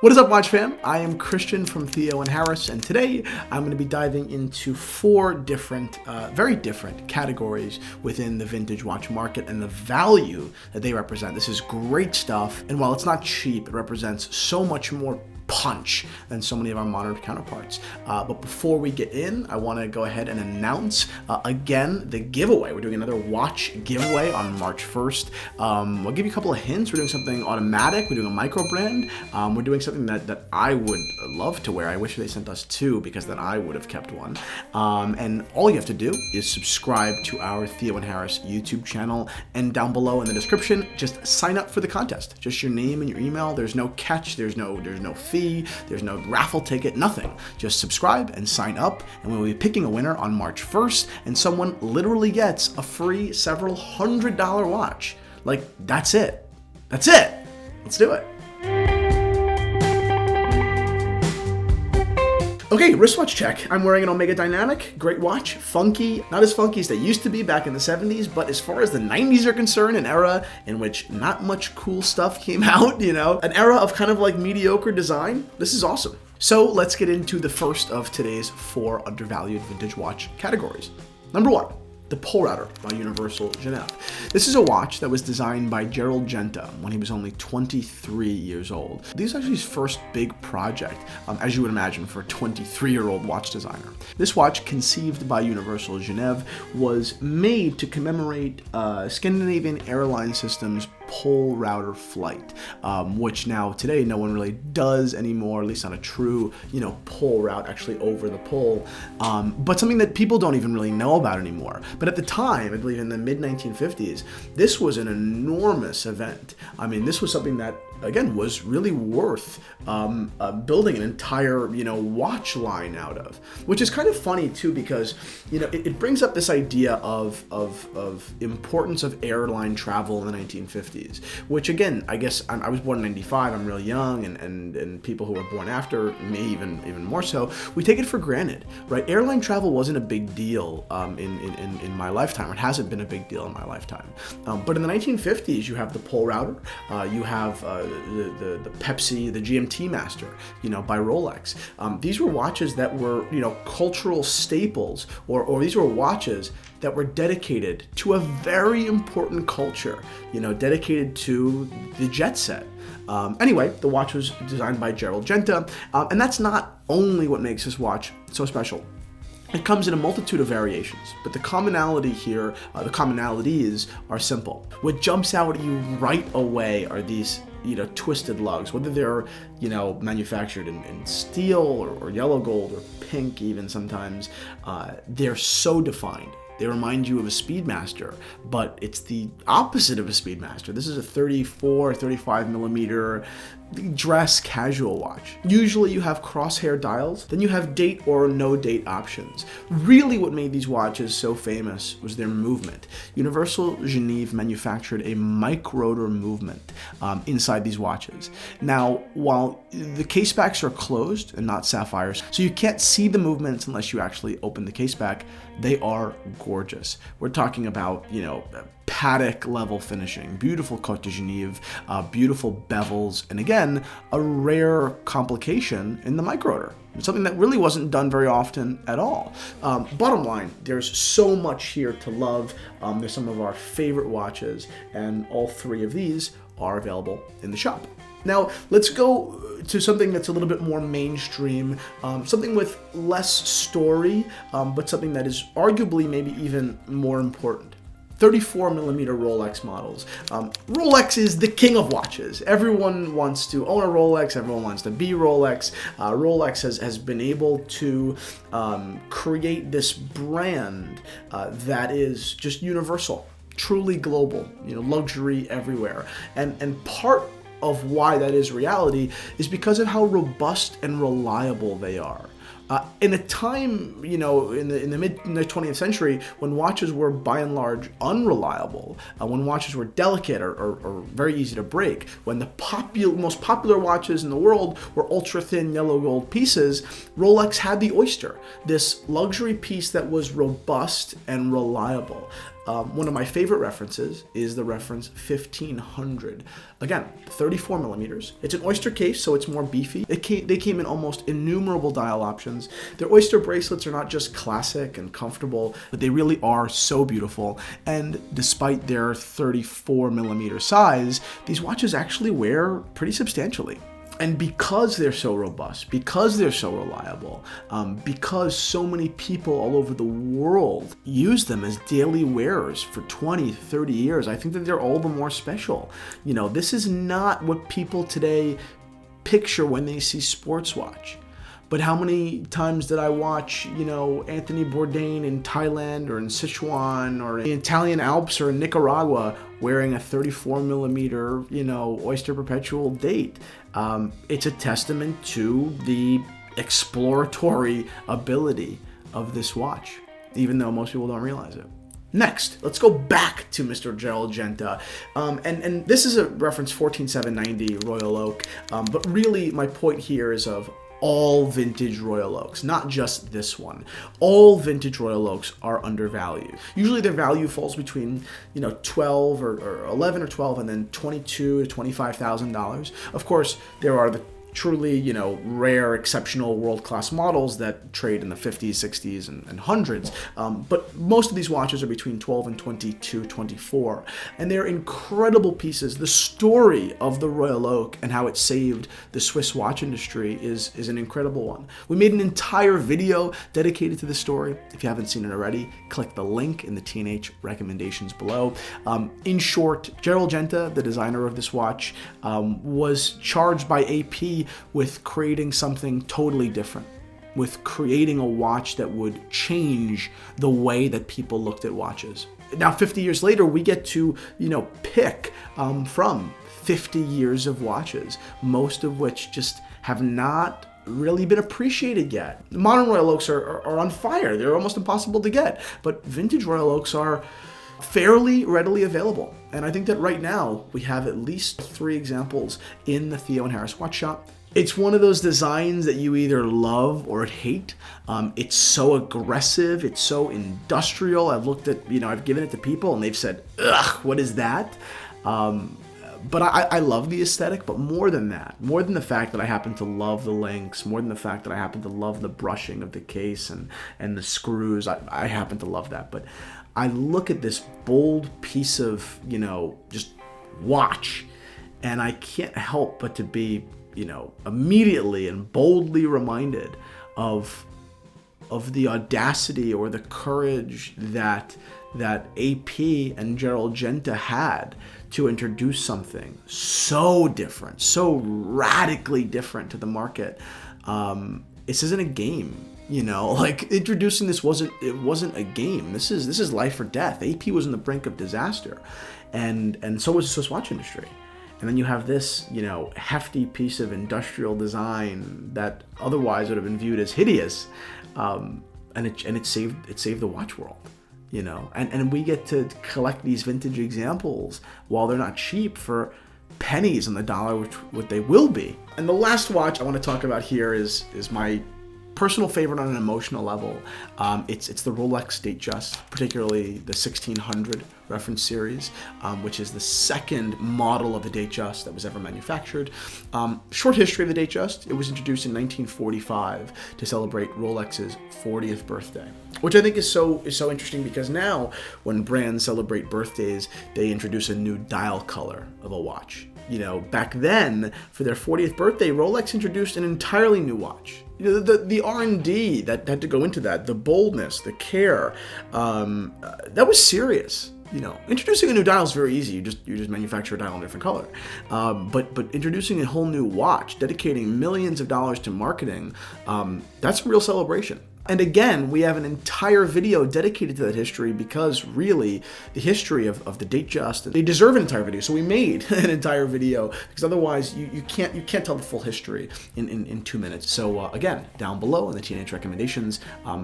What is up, Watch fam? I am Christian from Theo and Harris, and today I'm going to be diving into four different, very different categories within the vintage watch market and the value that they represent. This is great stuff, and while it's not cheap, it represents so much more punch than so many of our modern counterparts. But before we get in, I want to go ahead and announce again the giveaway. We're doing another watch giveaway on March 1st. I'll give you a couple of hints. We're doing something automatic. We're doing a micro brand. We're doing something that I would love to wear. I wish they sent us two, because then I would have kept one. And all you have to do is subscribe to our Theo and Harris YouTube channel, and down below in the description, just sign up for the contest. Just your name and your email. There's no catch. There's no fee. There's no raffle ticket, nothing. Just subscribe and sign up, and we'll be picking a winner on March 1st, and someone literally gets a free several $100 watch. Like, that's it. That's it. Let's do it. Okay, wristwatch check. I'm wearing an Omega Dynamic, great watch, funky, not as funky as they used to be back in the 70s, but as far as the 90s are concerned, an era in which not much cool stuff came out, you know, an era of kind of like mediocre design. This is awesome. So let's get into the first of today's four undervalued vintage watch categories. Number one, the Polerouter by Universal Geneve. This is a watch that was designed by Gerald Genta when he was only 23 years old. This is actually his first big project, as you would imagine, for a 23-year-old watch designer. This watch, conceived by Universal Geneve, was made to commemorate Scandinavian Airline System's Polerouter flight, which now today no one really does anymore, at least not a true, pole route actually over the pole, but something that people don't even really know about anymore. But at the time, I believe in the mid-1950s, this was an enormous event. I mean, this was something that, again, was really worth building an entire, watch line out of, which is kind of funny too, because, it brings up this idea of importance of airline travel in the 1950s, which again, I guess I was born in 95, I'm real young, and people who were born after me even more so, we take it for granted, right? Airline travel wasn't a big deal in my lifetime. It hasn't been a big deal in my lifetime. But in the 1950s, you have the Polerouter, you have the Pepsi, the GMT Master, by Rolex. These were watches that were, cultural staples, or these were watches that were dedicated to a very important culture, dedicated to the jet set. Anyway, the watch was designed by Gerald Genta, and that's not only what makes this watch so special. It comes in a multitude of variations, but the commonality here, the commonalities are simple. What jumps out at you right away are these, twisted lugs, whether they're, manufactured in steel or yellow gold or pink even sometimes, they're so defined. They remind you of a Speedmaster, but it's the opposite of a Speedmaster. This is a 34, 35 millimeter dress casual watch. Usually you have crosshair dials, then you have date or no date options. Really what made these watches so famous was their movement. Universal Geneve manufactured a micro-rotor movement inside these watches. Now, while the case backs are closed and not sapphires, so you can't see the movements unless you actually open the case back, they are gorgeous. We're talking about, paddock level finishing, beautiful Côte de Genève, beautiful bevels, and again, a rare complication in the micro-rotor. Something that really wasn't done very often at all. Bottom line, there's so much here to love. There's some of our favorite watches, and all three of these are available in the shop. Now, let's go to something that's a little bit more mainstream, something with less story, but something that is arguably maybe even more important. 34 millimeter Rolex models. Rolex is the king of watches. Everyone wants to own a Rolex. Everyone wants to be Rolex. Rolex has been able to create this brand that is just universal, truly global, luxury everywhere. And part of why that is reality is because of how robust and reliable they are. In a time, in the mid-20th century, when watches were by and large unreliable, when watches were delicate or very easy to break, when the most popular watches in the world were ultra-thin yellow gold pieces, Rolex had the Oyster, this luxury piece that was robust and reliable. One of my favorite references is the reference 1500. Again, 34 millimeters. It's an Oyster Case, so it's more beefy. They came in almost innumerable dial options. Their Oyster bracelets are not just classic and comfortable, but they really are so beautiful. And despite their 34 millimeter size, these watches actually wear pretty substantially. And because they're so robust, because they're so reliable, because so many people all over the world use them as daily wearers for 20, 30 years, I think that they're all the more special. You know, this is not what people today picture when they see sports watch. But how many times did I watch, you know, Anthony Bourdain in Thailand or in Sichuan or in the Italian Alps or in Nicaragua wearing a 34 millimeter, you know, Oyster Perpetual date? It's a testament to the exploratory ability of this watch, even though most people don't realize it. Next, let's go back to Mr. Gerald Genta. And this is a reference 14790 Royal Oak. But really my point here is of all vintage Royal Oaks, not just this one. All vintage Royal Oaks are undervalued. Usually their value falls between, you know, 12 or 11 or 12 and then $22,000 to $25,000. Of course, there are the truly, you know, rare, exceptional, world-class models that trade in the 50s, 60s, and hundreds. But most of these watches are between 12 and 22, 24. And they're incredible pieces. The story of the Royal Oak and how it saved the Swiss watch industry is an incredible one. We made an entire video dedicated to this story. If you haven't seen it already, click the link in the T&H recommendations below. In short, Gerald Genta, the designer of this watch, was charged by AP with creating something totally different, with creating a watch that would change the way that people looked at watches. Now, 50 years later, we get to, you know, pick from 50 years of watches, most of which just have not really been appreciated yet. Modern Royal Oaks are on fire. They're almost impossible to get, but vintage Royal Oaks are fairly readily available. And I think that right now we have at least 3 examples in the Theo and Harris watch shop. It's one of those designs that you either love or hate. It's so aggressive, it's so industrial. I've given it to people and they've said, ugh, what is that? But I love the aesthetic, but more than that, more than the fact that I happen to love the links, more than the fact that I happen to love the brushing of the case and the screws, I happen to love that. But I look at this bold piece of, you know, just watch, and I can't help but to be, you know, immediately and boldly reminded of the audacity or the courage that AP and Gerald Genta had to introduce something so different, so radically different to the market. This isn't a game. You know, like introducing this wasn't a game. This is life or death. AP was on the brink of disaster, and so was the Swiss watch industry. And then you have this, you know, hefty piece of industrial design that otherwise would have been viewed as hideous, and it saved the watch world. You know, and we get to collect these vintage examples while they're not cheap for pennies on the dollar, which what they will be. And the last watch I want to talk about here is my personal favorite on an emotional level. It's the Rolex Datejust, particularly the 1600 reference series, which is the second model of the Datejust that was ever manufactured. Short history of the Datejust: it was introduced in 1945 to celebrate Rolex's 40th birthday, which I think is so interesting because now when brands celebrate birthdays, they introduce a new dial color of a watch. You know, back then, for their 40th birthday, Rolex introduced an entirely new watch. You know, the R&D that had to go into that, the boldness, the care, that was serious. You know, introducing a new dial is very easy. You just manufacture a dial in a different color. But introducing a whole new watch, dedicating millions of dollars to marketing, that's a real celebration. And again, we have an entire video dedicated to that history because really the history of the Datejust, they deserve an entire video. So we made an entire video because otherwise you can't tell the full history in 2 minutes. So again, down below in the T&H recommendations,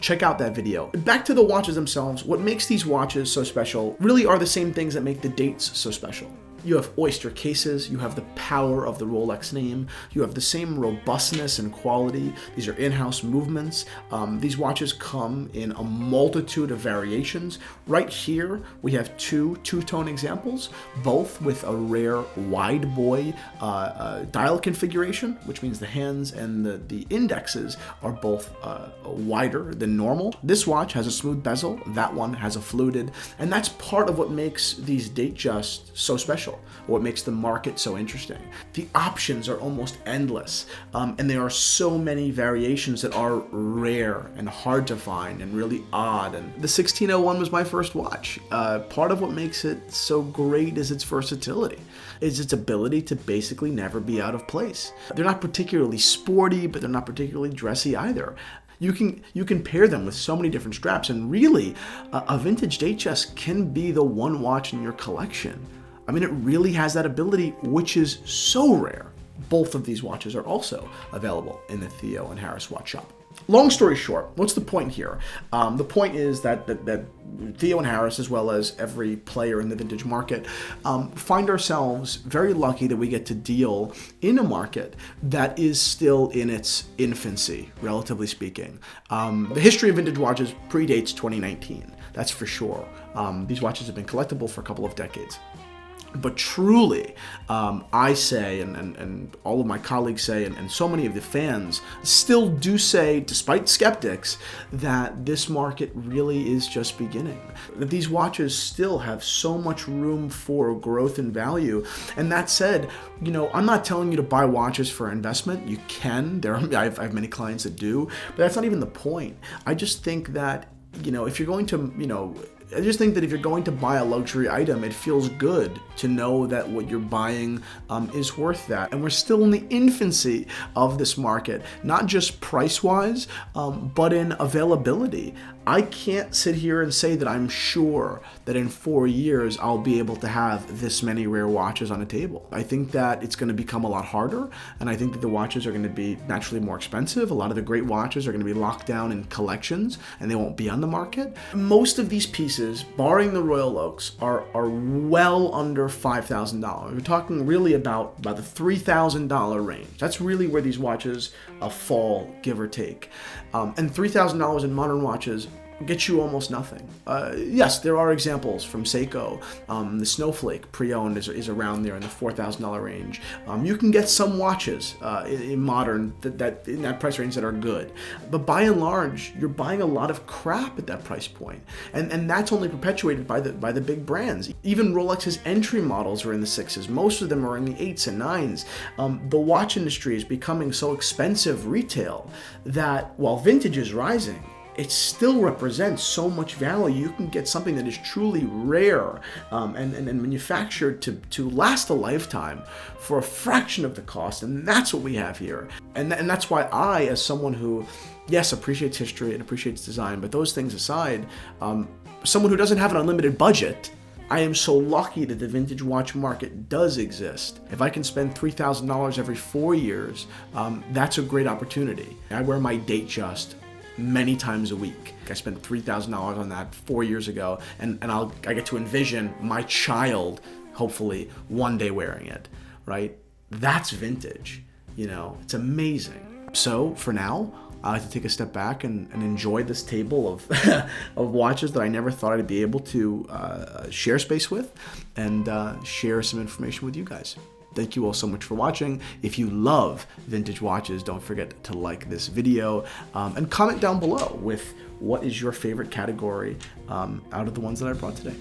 check out that video. Back to the watches themselves, what makes these watches so special really are the same things that make the dates so special. You have Oyster Cases, you have the power of the Rolex name, you have the same robustness and quality. These are in-house movements. These watches come in a multitude of variations. Right here, we have two two-tone examples, both with a rare wide boy dial configuration, which means the hands and the indexes are both wider than normal. This watch has a smooth bezel, that one has a fluted, and that's part of what makes these Datejust so special, what makes the market so interesting. The options are almost endless, and there are so many variations that are rare and hard to find and really odd. And the 1601 was my first watch. Part of what makes it so great is its versatility, is its ability to basically never be out of place. They're not particularly sporty, but they're not particularly dressy either. You can pair them with so many different straps, and really, a vintage Datejust can be the one watch in your collection. I mean, it really has that ability, which is so rare. Both of these watches are also available in the Theo and Harris watch shop. Long story short, what's the point here? The point is that Theo and Harris, as well as every player in the vintage market, find ourselves very lucky that we get to deal in a market that is still in its infancy, relatively speaking. The history of vintage watches predates 2019, that's for sure. These watches have been collectible for a couple of decades. But truly, I say, and all of my colleagues say, and so many of the fans still do say, despite skeptics, that this market really is just beginning. That these watches still have so much room for growth and value. And that said, you know, I'm not telling you to buy watches for investment. You can. I have many clients that do, but that's not even the point. I just think that, you know, if you're going to, I just think that if you're going to buy a luxury item, it feels good to know that what you're buying is worth that. And we're still in the infancy of this market, not just price-wise, but in availability. I can't sit here and say that I'm sure that in 4 years I'll be able to have this many rare watches on a table. I think that it's going to become a lot harder, and I think that the watches are going to be naturally more expensive. A lot of the great watches are going to be locked down in collections, and they won't be on the market. Most of these pieces, barring the Royal Oaks, are well under $5,000. We're talking really about the $3,000 range. That's really where these watches fall, give or take. And $3,000 in modern watches get you almost nothing. Yes, there are examples from Seiko. The Snowflake pre-owned is around there in the $4,000 range. You can get some watches in modern that in that price range that are good, but by and large, you're buying a lot of crap at that price point, and that's only perpetuated by the big brands. Even Rolex's entry models are in the sixes. Most of them are in the eights and nines. The watch industry is becoming so expensive retail that while vintage is rising, it still represents so much value. You can get something that is truly rare and manufactured to last a lifetime for a fraction of the cost, and that's what we have here. And that's why I, as someone who, yes, appreciates history and appreciates design, but those things aside, someone who doesn't have an unlimited budget, I am so lucky that the vintage watch market does exist. If I can spend $3,000 every 4 years, that's a great opportunity. I wear my Datejust many times a week. I spent $3,000 on that 4 years ago, and I get to envision my child, hopefully, one day wearing it, right? That's vintage, you know, it's amazing. So for now, I like to take a step back and enjoy this table of of watches that I never thought I'd be able to share space with and share some information with you guys. Thank you all so much for watching. If you love vintage watches, don't forget to like this video and comment down below with what is your favorite category out of the ones that I brought today.